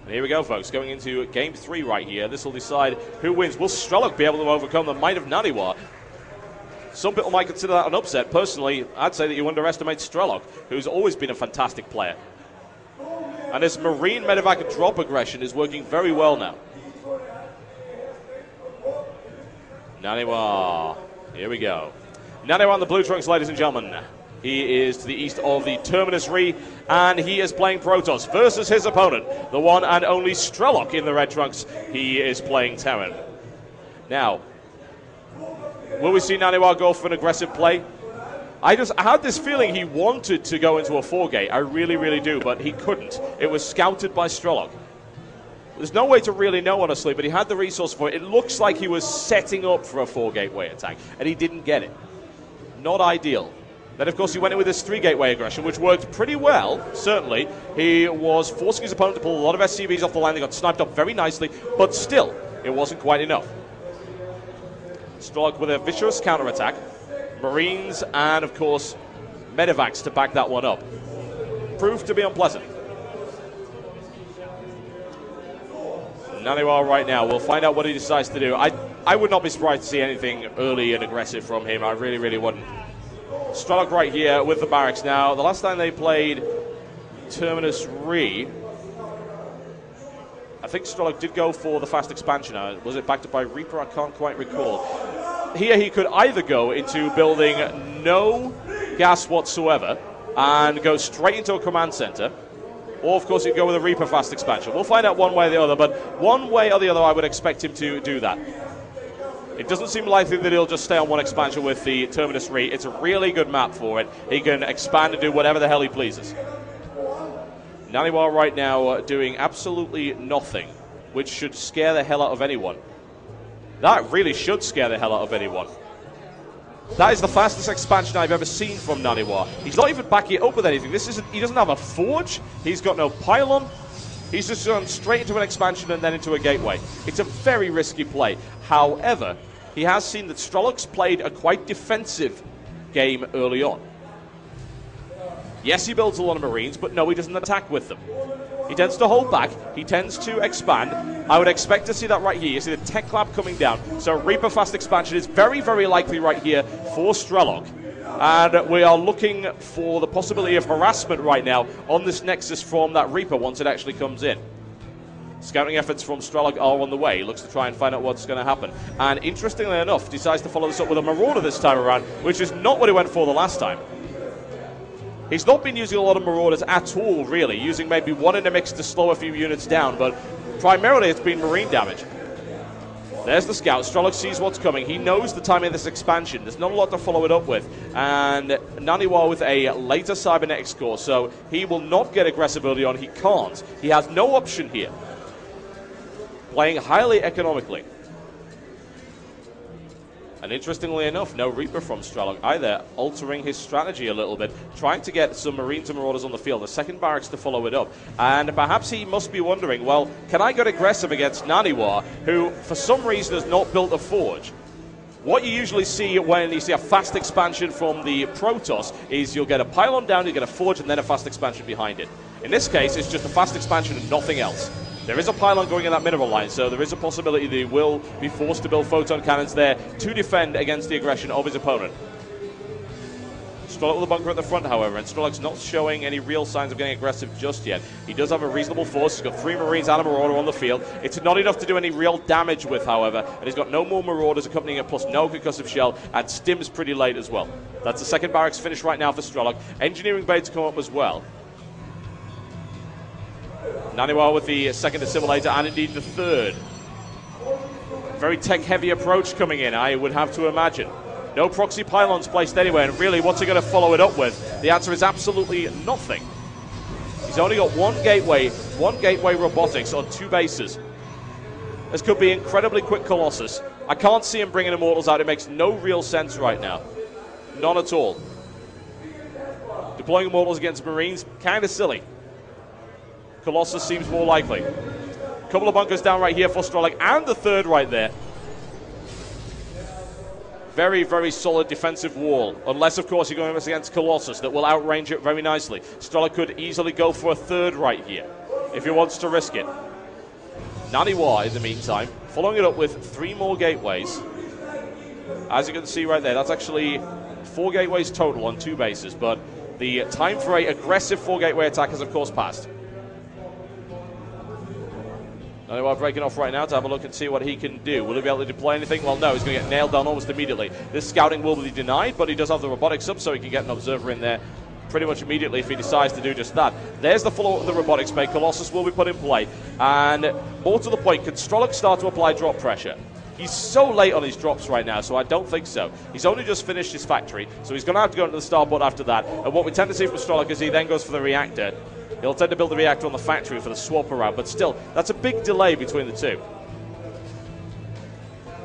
And here we go, folks, going into Game 3 right here. This will decide who wins. Will Strelok be able to overcome the might of NaNiwa? Some people might consider that an upset. Personally, I'd say that you underestimate Strelok, who's always been a fantastic player. And this Marine medevac drop aggression is working very well now. NaNiwa, here we go. NaNiwa on the blue trunks, ladies and gentlemen. He is to the east of the Terminus Re, and he is playing Protoss versus his opponent, the one and only Strelok in the red trunks. He is playing Terran. Now, will we see NaNiwa go for an aggressive play? I had this feeling he wanted to go into a 4-gate. I really, really do, but he couldn't. It was scouted by Strelok. There's no way to really know, honestly, but he had the resource for it. It looks like he was setting up for a 4-gateway attack, and he didn't get it. Not ideal. Then, of course, he went in with his 3-gateway aggression, which worked pretty well, certainly. He was forcing his opponent to pull a lot of SCVs off the line. They got sniped up very nicely, but still, it wasn't quite enough. Strelok with a vicious counterattack. Marines and, of course, medevacs to back that one up. Proved to be unpleasant. NaNiwa right now. We'll find out what he decides to do. I would not be surprised to see anything early and aggressive from him. I really, really wouldn't. Strelok right here with the barracks now. The last time they played Terminus Re, I think Strelok did go for the fast expansion. Was it backed up by Reaper? I can't quite recall. Here he could either go into building no gas whatsoever and go straight into a command center, or of course he'd go with a Reaper fast expansion. We'll find out one way or the other, but one way or the other I would expect him to do that. It doesn't seem likely that he'll just stay on one expansion with the Terminus Re. It's a really good map for it. He can expand and do whatever the hell he pleases. NaNiwa right now doing absolutely nothing, which should scare the hell out of anyone. That really should scare the hell out of anyone. That is the fastest expansion I've ever seen from NaNiwa. He's not even backing it up with anything. He doesn't have a forge. He's got no pylon. He's just gone straight into an expansion and then into a gateway. It's a very risky play. However, he has seen that Strelok's played a quite defensive game early on. Yes, he builds a lot of Marines, but no, he doesn't attack with them. He tends to hold back. He tends to expand. I would expect to see that right here. You see the tech lab coming down. So Reaper fast expansion is very, very likely right here for Strelok. And we are looking for the possibility of harassment right now on this Nexus from that Reaper once it actually comes in. Scouting efforts from Strelok are on the way. He looks to try and find out what's going to happen. And interestingly enough, decides to follow this up with a Marauder this time around, which is not what he went for the last time. He's not been using a lot of Marauders at all, really, using maybe one in the mix to slow a few units down, but primarily it's been Marine damage. There's the scout. Strelok sees what's coming. He knows the timing of this expansion. There's not a lot to follow it up with. And NaNiwa with a later cybernetics core, so he will not get aggressive early on. He can't. He has no option here. Playing highly economically. And interestingly enough, no Reaper from Strelok either, altering his strategy a little bit, trying to get some Marines and Marauders on the field, the second barracks to follow it up. And perhaps he must be wondering, well, can I get aggressive against NaNiwa, who for some reason has not built a forge? What you usually see when you see a fast expansion from the Protoss is you'll get a pylon down, you get a forge, and then a fast expansion behind it. In this case, it's just a fast expansion and nothing else. There is a pylon going in that mineral line, so there is a possibility that he will be forced to build photon cannons there to defend against the aggression of his opponent. Strelok with a bunker at the front, however, and Strelok's not showing any real signs of getting aggressive just yet. He does have a reasonable force. He's got 3 Marines and a Marauder on the field. It's not enough to do any real damage with, however, and he's got no more Marauders accompanying it, plus no concussive shell, and Stim's pretty late as well. That's the second barracks finish right now for Strelok. Engineering bay to come up as well. NaNiwa with the second assimilator and indeed the third. Very tech-heavy approach coming in, I would have to imagine. No proxy pylons placed anywhere, and really, what's he going to follow it up with? The answer is absolutely nothing. He's only got one gateway robotics on 2 bases. This could be incredibly quick Colossus. I can't see him bringing Immortals out. It makes no real sense right now. None at all. Deploying Immortals against Marines, kind of silly. Colossus seems more likely. A couple of bunkers down right here for Strelok, and the third right there. Very, very solid defensive wall. Unless, of course, you're going against Colossus, that will outrange it very nicely. Strelok could easily go for a third right here, if he wants to risk it. NaNiwa, in the meantime, following it up with 3 more gateways. As you can see right there, that's actually 4 gateways total on 2 bases, but the time for a aggressive 4-gateway attack has, of course, passed. NaNiwa breaking off right now to have a look and see what he can do. Will he be able to deploy anything? Well, no, he's going to get nailed down almost immediately. This scouting will be denied, but he does have the robotics up, so he can get an observer in there pretty much immediately if he decides to do just that. There's the follow-up of the robotics bay. Colossus will be put in play. And more to the point, can Strelok start to apply drop pressure? He's so late on his drops right now, so I don't think so. He's only just finished his factory, so he's going to have to go into the starport after that. And what we tend to see from Strelok is he then goes for the reactor. He'll tend to build the reactor on the factory for the swap around, but still, that's a big delay between the two.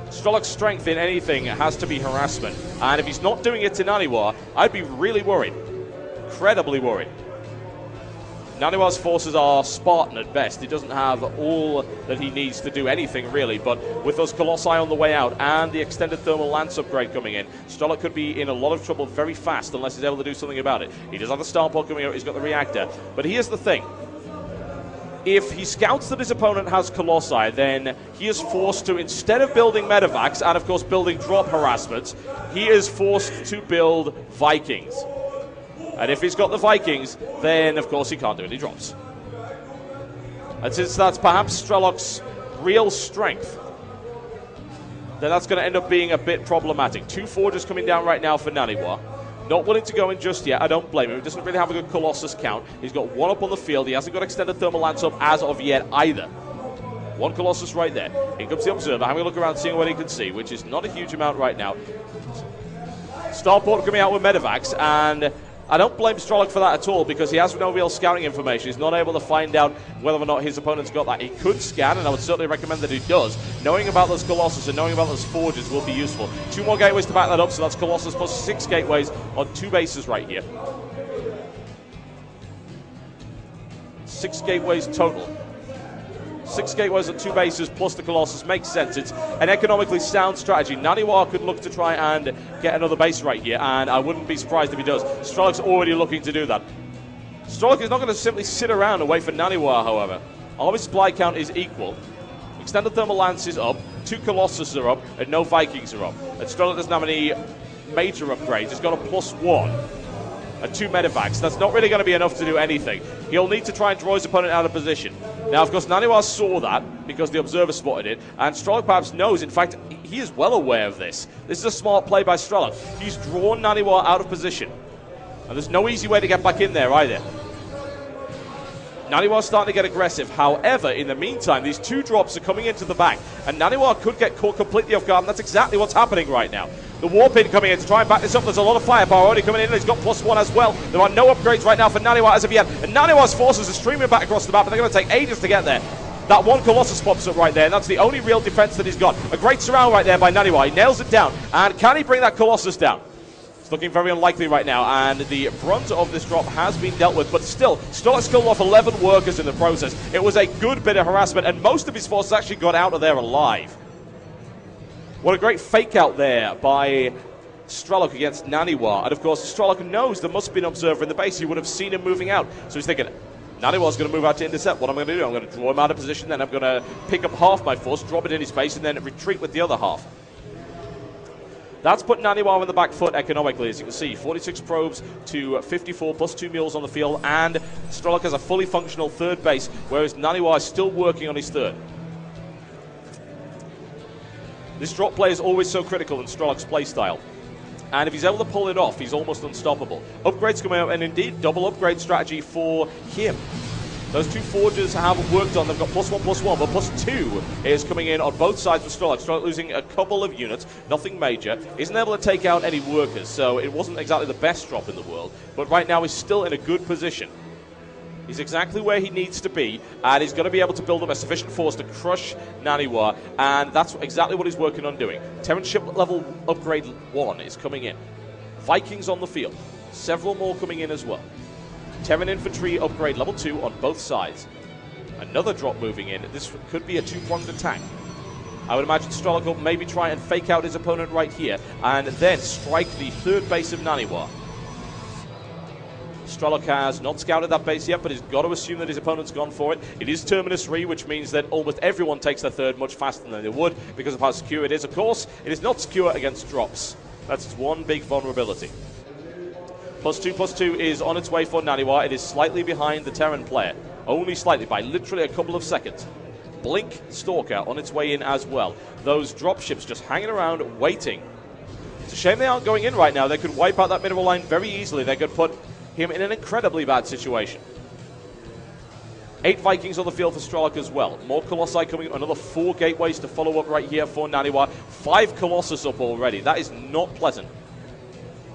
Strelok's strength in anything has to be harassment, and if he's not doing it to NaNiwa, I'd be really worried. Incredibly worried. NaNiwa's forces are Spartan at best. He doesn't have all that he needs to do anything, really, but with those Colossi on the way out and the extended thermal lance upgrade coming in, Strelok could be in a lot of trouble very fast unless he's able to do something about it. He does have the starport coming out, he's got the reactor, but here's the thing. If he scouts that his opponent has Colossi, then he is forced to, instead of building medevacs and, of course, building drop harassments, he is forced to build Vikings. And if he's got the Vikings, then, of course, he can't do any drops. And since that's perhaps Strelok's real strength, then that's going to end up being a bit problematic. 2 forges coming down right now for NaNiwa. Not willing to go in just yet. I don't blame him. He doesn't really have a good Colossus count. He's got 1 up on the field. He hasn't got extended thermal lance up as of yet either. 1 Colossus right there. In comes the observer, having a look around, seeing what he can see, which is not a huge amount right now. Starport coming out with medevacs, and I don't blame Strelok for that at all, because he has no real scouting information. He's not able to find out whether or not his opponent's got that. He could scan, and I would certainly recommend that he does. Knowing about those Colossus and knowing about those forges will be useful. 2 more gateways to back that up, so that's Colossus plus 6 gateways on 2 bases right here. 6 gateways total. 6 gateways on 2 bases plus the Colossus makes sense. It's an economically sound strategy. NaNiwa could look to try and get another base right here, and I wouldn't be surprised if he does. Strelok's already looking to do that. Strelok is not going to simply sit around and wait for NaNiwa, however. All of his supply count is equal. Extended thermal lance is up, 2 Colossus are up, and no Vikings are up. And Strelok doesn't have any major upgrades. He's got a +1. And 2 medevacs. That's not really going to be enough to do anything. He'll need to try and draw his opponent out of position. Now, of course, NaNiwa saw that because the observer spotted it, and Strelok perhaps knows. In fact, he is well aware of this. This is a smart play by Strelok. He's drawn NaNiwa out of position, and there's no easy way to get back in there either. NaNiwa's starting to get aggressive. However, in the meantime, these 2 drops are coming into the back, and NaNiwa could get caught completely off guard, and that's exactly what's happening right now. The warp in coming in to try and back this up. There's a lot of firepower already coming in, and he's got +1 as well. There are no upgrades right now for NaNiwa as of yet, and NaNiwa's forces are streaming back across the map, and they're going to take ages to get there. That 1 Colossus pops up right there, and that's the only real defense that he's got. A great surround right there by NaNiwa. He nails it down, and can he bring that Colossus down? It's looking very unlikely right now, and the brunt of this drop has been dealt with, but still, Strelok's killed off 11 workers in the process. It was a good bit of harassment, and most of his forces actually got out of there alive. What a great fake out there by Strelok against NaNiwa, and of course Strelok knows there must be an observer in the base. He would have seen him moving out, so he's thinking, NaNiwa's going to move out to intercept. What am I going to do? I'm going to draw him out of position, then I'm going to pick up half my force, drop it in his base, and then retreat with the other half. That's put NaNiwa on the back foot economically, as you can see. 46 probes to 54, plus 2 mules on the field, and Strelok has a fully functional 3rd base, whereas NaNiwa is still working on his 3rd. This drop play is always so critical in Strelok's playstyle, and if he's able to pull it off, he's almost unstoppable. Upgrades coming out, and indeed, double upgrade strategy for him. Those 2 forges have worked on. They've got +1/+1, but +2 is coming in on both sides for Strelok. Strelok losing a couple of units, nothing major. Isn't able to take out any workers, so it wasn't exactly the best drop in the world. But right now, he's still in a good position. He's exactly where he needs to be, and he's going to be able to build up a sufficient force to crush NaNiwa, and that's exactly what he's working on doing. Terran ship level upgrade 1 is coming in. Vikings on the field. Several more coming in as well. Terran infantry upgrade level 2 on both sides. Another drop moving in. This could be a 2-pronged attack. I would imagine Strelok will maybe try and fake out his opponent right here, and then strike the 3rd base of NaNiwa. Strelok has not scouted that base yet, but he's got to assume that his opponent's gone for it. It is Terminus Re, which means that almost everyone takes their third much faster than they would because of how secure it is. Of course, it is not secure against drops. That's one big vulnerability. +2/+2 is on its way for NaNiwa. It is slightly behind the Terran player. Only slightly, by literally a couple of seconds. Blink Stalker on its way in as well. Those dropships just hanging around, waiting. It's a shame they aren't going in right now. They could wipe out that mineral line very easily. They could put him in an incredibly bad situation. 8 Vikings on the field for Strelok as well. More Colossi coming, another 4 gateways to follow up right here for NaNiwa. 5 Colossus up already. That is not pleasant.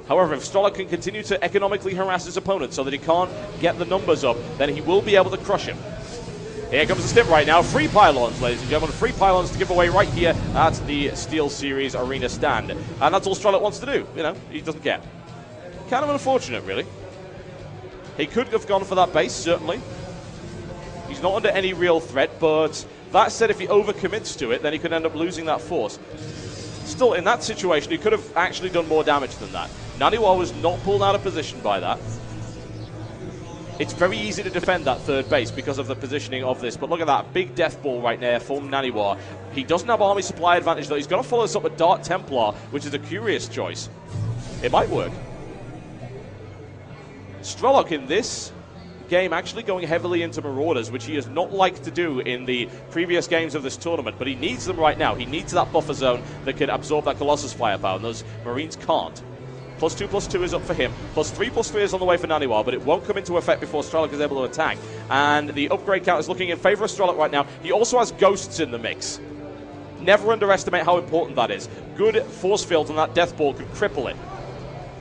However, if Strelok can continue to economically harass his opponent so that he can't get the numbers up, then he will be able to crush him. Here comes the stip right now. 3 pylons, ladies and gentlemen. 3 pylons to give away right here at the Steel Series Arena stand. And that's all Strelok wants to do. You know, he doesn't care. Kind of unfortunate, really. He could have gone for that base, certainly. He's not under any real threat, but that said, if he overcommits to it, then he could end up losing that force. Still, in that situation, he could have actually done more damage than that. NaNiwa was not pulled out of position by that. It's very easy to defend that third base because of the positioning of this, but look at that, big death ball right there for NaNiwa. He doesn't have army supply advantage, though. He's got to follow this up with Dark Templar, which is a curious choice. It might work. Strelok in this game actually going heavily into Marauders, which he has not liked to do in the previous games of this tournament, but he needs them right now. He needs that buffer zone that can absorb that Colossus firepower, and those Marines can't. +2/+2 is up for him. +3/+3 is on the way for NaNiwa, but it won't come into effect before Strelok is able to attack. And the upgrade count is looking in favor of Strelok right now. He also has ghosts in the mix. Never underestimate how important that is. Good force field on that death ball could cripple it.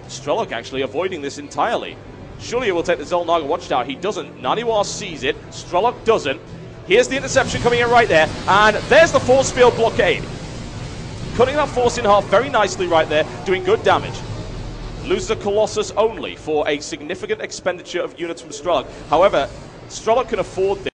Strelok actually avoiding this entirely. Surely he will take the Xel'Naga Watchtower. He doesn't. NaNiwa sees it. Strelok doesn't. Here's the interception coming in right there. And there's the force field blockade. Cutting that force in half very nicely right there, doing good damage. Loses a Colossus only for a significant expenditure of units from Strelok. However, Strelok can afford this.